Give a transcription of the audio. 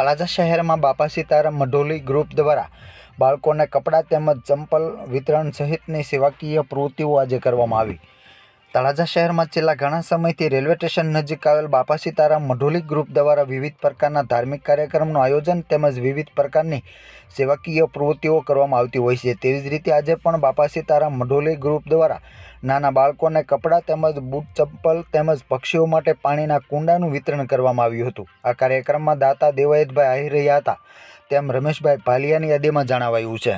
તળાજા શહેરમાં બાપા સીતારામ મઢોલી ગ્રુપ દ્વારા બાળકોને કપડાં તેમજ ચંપલ વિતરણ સહિતની સેવાકીય પ્રવૃત્તિઓ આજે કરવામાં આવી। તળાજા શહેરમાં છેલ્લા ઘણા સમયથી રેલવે સ્ટેશન નજીક આવેલ બાપા સીતારામ મઢોલી ગ્રુપ દ્વારા વિવિધ પ્રકારના ધાર્મિક કાર્યક્રમનું આયોજન તેમજ વિવિધ પ્રકારની સેવાકીય પ્રવૃત્તિઓ કરવામાં આવતી હોય છે। તેવી જ રીતે આજે પણ બાપા સીતારામ મઢોલી ગ્રુપ દ્વારા નાના બાળકોને કપડાં તેમજ બૂટ ચંપલ તેમજ પક્ષીઓ માટે પાણીના કુંડાનું વિતરણ કરવામાં આવ્યું હતું। આ કાર્યક્રમમાં દાતા દેવાયતભાઈ આહિર રહ્યા હતા તેમ રમેશભાઈ ભાલિયાની યાદીમાં જણાવાયું છે।